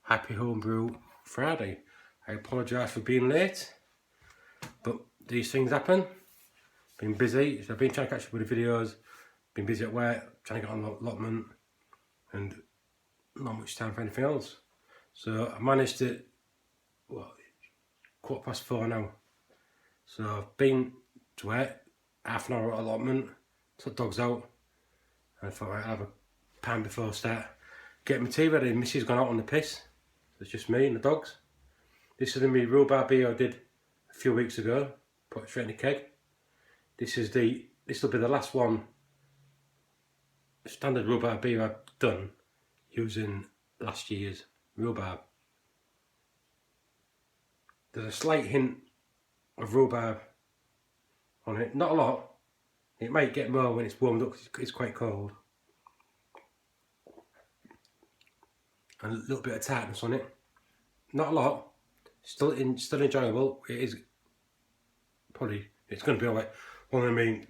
Happy Homebrew Friday. I apologise for being late, but these things happen. Been busy, so I've been trying to catch up with the videos, been busy at work, trying to get on allotment, and not much time for anything else. So I managed to, well, 4:15 now. So I've been to work, half an hour at allotment, took dogs out, and I thought I'd have a pan before I start getting my tea ready. Missy's gone out on the piss, so it's just me and the dogs. This is the rhubarb beer I did a few weeks ago, put it straight in the keg. This will be the last one, standard rhubarb beer I've done using last year's rhubarb. There's a slight hint of rhubarb on it, not a lot. It might get more when it's warmed up because it's quite cold. And a little bit of tartness on it, not a lot. Still enjoyable. It is probably, it's going to be like one of the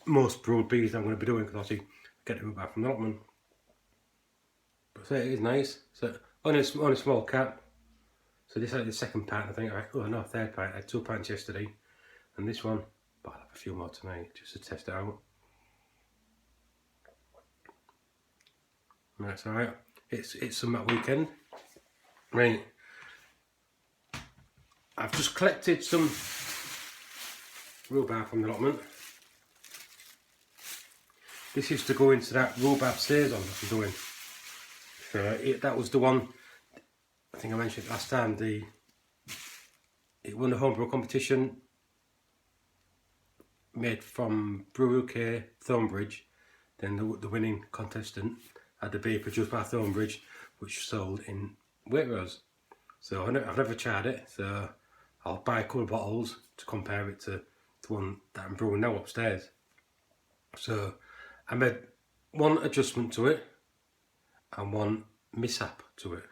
most brewed beers I'm going to be doing, because obviously I get the rhubarb from the allotment. But so it is nice. So only a small cap. So this is like the second pint, I think. Oh no, third pint. I had 2 pints yesterday, and this one, but I'll have a few more tonight just to test it out. That's alright. It's some weekend. Right. I've just collected some rhubarb from the allotment. This is to go into that rhubarb saison that I'm doing. So that was the one, I think I mentioned last time, it won the homebrew competition made from Brew UK Thornbridge. Then the winning contestant had the beer produced by Thornbridge, which sold in Waitrose. So I've never tried it, so I'll buy a couple of bottles to compare it to the one that I'm brewing now upstairs. So I made one adjustment to it and one mishap to it.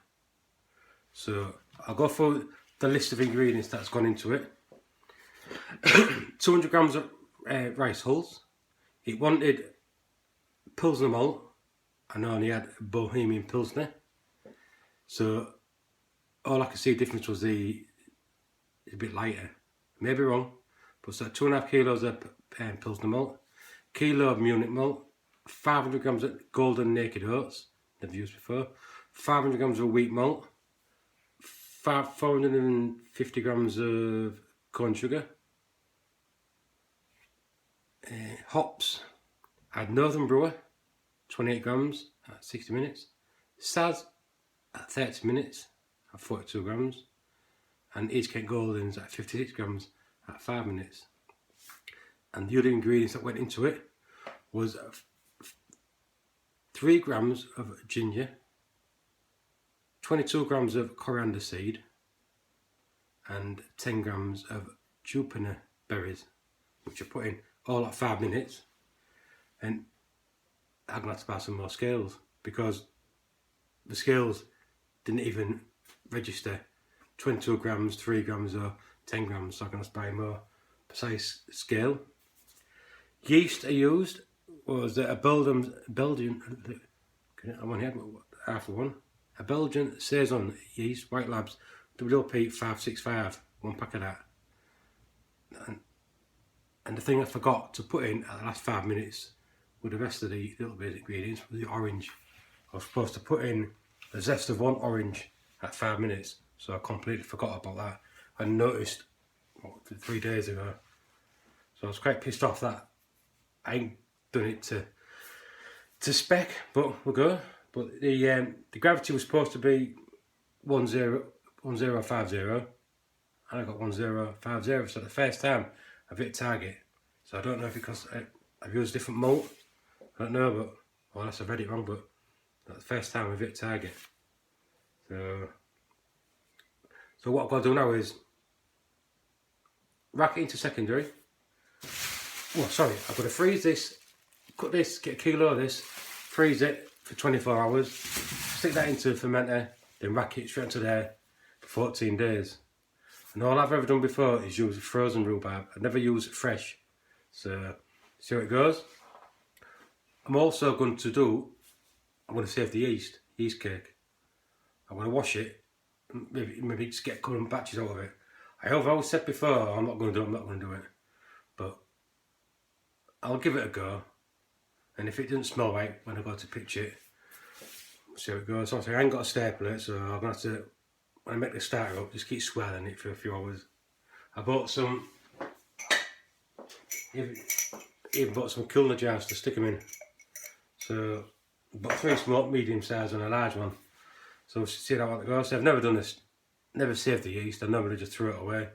So I'll go through the list of ingredients that's gone into it. 200 grams of rice hulls. It wanted Pilsner malt, and I only had Bohemian Pilsner. So all I could see difference was it's a bit lighter. Maybe wrong, but so 2.5 kilos of Pilsner malt, kilo of Munich malt, 500 grams of golden naked oats, never used before, 500 grams of wheat malt, 450 grams of corn sugar, hops. I had Northern Brewer, 28 grams at 60 minutes, Saz at 30 minutes at 42 grams, and East Kent Goldens at 56 grams at 5 minutes. And the other ingredients that went into it was 3 grams of ginger, 22 grams of coriander seed, and 10 grams of jupiter berries, which I put in all at 5 minutes. And I'm going to have to buy some more scales, because the scales didn't even register 22 grams, 3 grams or 10 grams, so I'm going to have to buy a more precise scale. Yeast I used was a Belgian, I'm on here, half of one, a Belgian Saison yeast, White Labs, WP 565, 1 pack of that. And the thing I forgot to put in at the last 5 minutes with the rest of the little bit of ingredients was the orange. I was supposed to put in the zest of 1 orange at 5 minutes, so I completely forgot about that. I noticed 3 days ago, so I was quite pissed off that I ain't done it to spec, but we'll go. But the gravity was supposed to be 1050, and I got 1050. So the first time I've hit target. So I don't know if because I've used different malt. I don't know, but unless I've read it wrong, but that's the first time I've hit target. So what I've got to do now is rack it into secondary. Oh, sorry, I've got to freeze this, cut this, get a kilo of this, freeze it for 24 hours, stick that into a fermenter, then rack it straight into there for 14 days. And all I've ever done before is use frozen rhubarb. I've never used fresh. So, see how it goes. I'm also going to save the yeast cake. I want to wash it, maybe just get current batches out of it. I have always said before, I'm not going to do it, but I'll give it a go. And if it doesn't smell right when I go to pitch it, see how it goes. Obviously, I ain't got a stapler, so I'm gonna have to, when I make the starter up, just keep swirling it for a few hours. I bought some, even bought some cooler jars to stick them in. So I've got 3 small, medium size and a large one. So we'll see how it goes. So I've never done this, never saved the yeast. I normally just throw it away.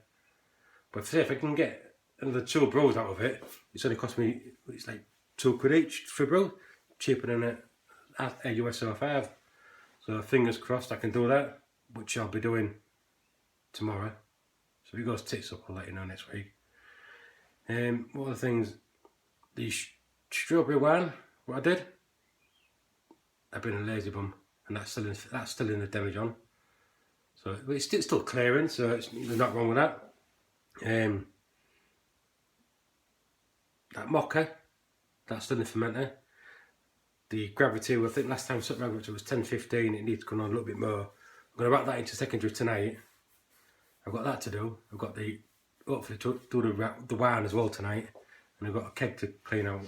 But see if I can get another 2 brews out of it, it's only cost me, it's like £2 each for a brew, cheaper than a USO 5. So fingers crossed I can do that, which I'll be doing tomorrow. So if it goes tits up, I'll let you know next week. What are the things? The strawberry wine, what I did, I've been a lazy bum, and that's still in the demijohn. So it's still clearing, so there's not wrong with that. That mocha, that's still in the fermenter. The gravity, I think last time I set gravity was 10-15, it needs to come on a little bit more. I'm going to wrap that into secondary tonight. I've got that to do. I've got hopefully to do the wine as well tonight. And I've got a keg to clean out.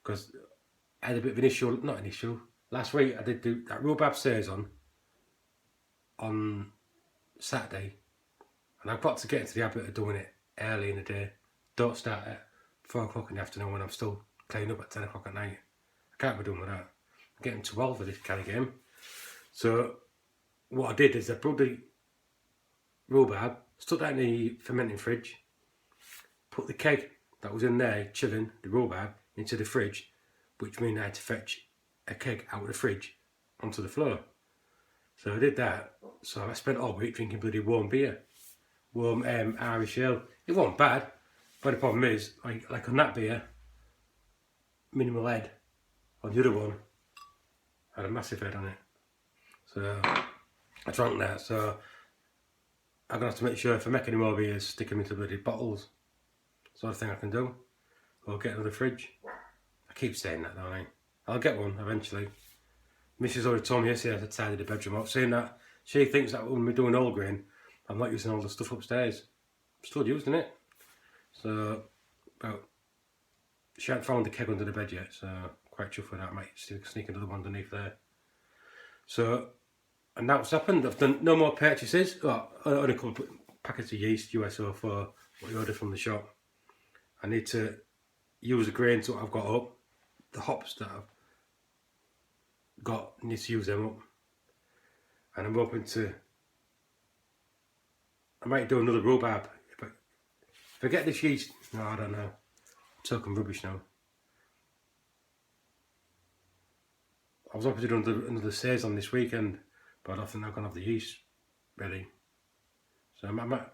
Because I had a bit of an issue, not an issue. Last week I did do that rhubarb saison on Saturday. And I've got to get into the habit of doing it early in the day. Don't start at 4 o'clock in the afternoon when I'm still cleaning up at 10 o'clock at night. I can't be doing with that. I'm getting too old for this kind of game. So what I did is I brewed the rhubarb, stuck that in the fermenting fridge, put the keg that was in there chilling, the rhubarb, into the fridge, which means I had to fetch a keg out of the fridge onto the floor. So I did that. So I spent all week drinking bloody warm beer, warm Irish ale. It wasn't bad, but the problem is, like on that beer, minimal head. On the other one, I had a massive head on it. So I drank that. So I'm gonna have to make sure if I make any more beers, stick them into bloody bottles. Sort of thing I can do. Or get another fridge. I keep saying that, don't I? I'll get one eventually. Mrs. already told me yesterday I had to tidy the bedroom up, saying that she thinks that when we're doing all grain, I'm not using all the stuff upstairs. I'm still using it. So, well, she hasn't found the keg under the bed yet, so quite chuffed with that. I might sneak another one underneath there. So, and that's happened. I've done no more purchases. Well, only a couple of packets of yeast, USO for what you ordered from the shop. I need to use the grains that I've got up, the hops that I've got, I need to use them up. And I'm hoping to, I might do another rhubarb. If I get this yeast, no, I don't know. I'm talking rubbish now. I was hoping to do another saison this weekend, but I don't think I'm going to have the yeast ready. So I might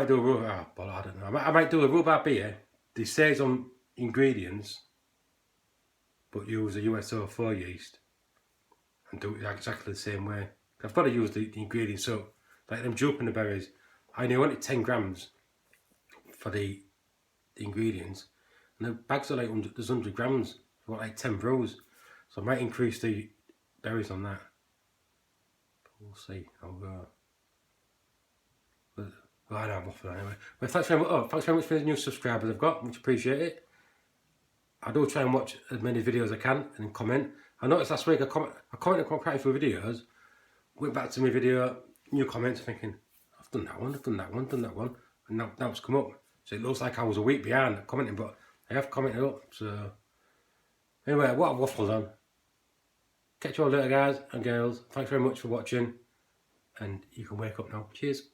do a rhubarb, I don't know. I might do a rhubarb beer, the saison ingredients, but use a USO 4 yeast and do it exactly the same way. I've got to use the ingredients, so like them jupiter berries, I only wanted 10 grams for the ingredients, and the bags are like there's 100 grams, I've got like 10 brews, so I might increase the berries on that. But we'll see. I'll go. Well, I know I'm off anyway. Well, thanks very much for the new subscribers I've got, much appreciate it. I do try and watch as many videos as I can and comment. I noticed last week I commented quite a few videos, went back to my video, new comments, thinking, I've done that one, and now it's come up. So it looks like I was a week behind commenting, but I have commented up. So anyway, what I've waffled on. Catch you all later, guys and girls. Thanks very much for watching, and you can wake up now. Cheers.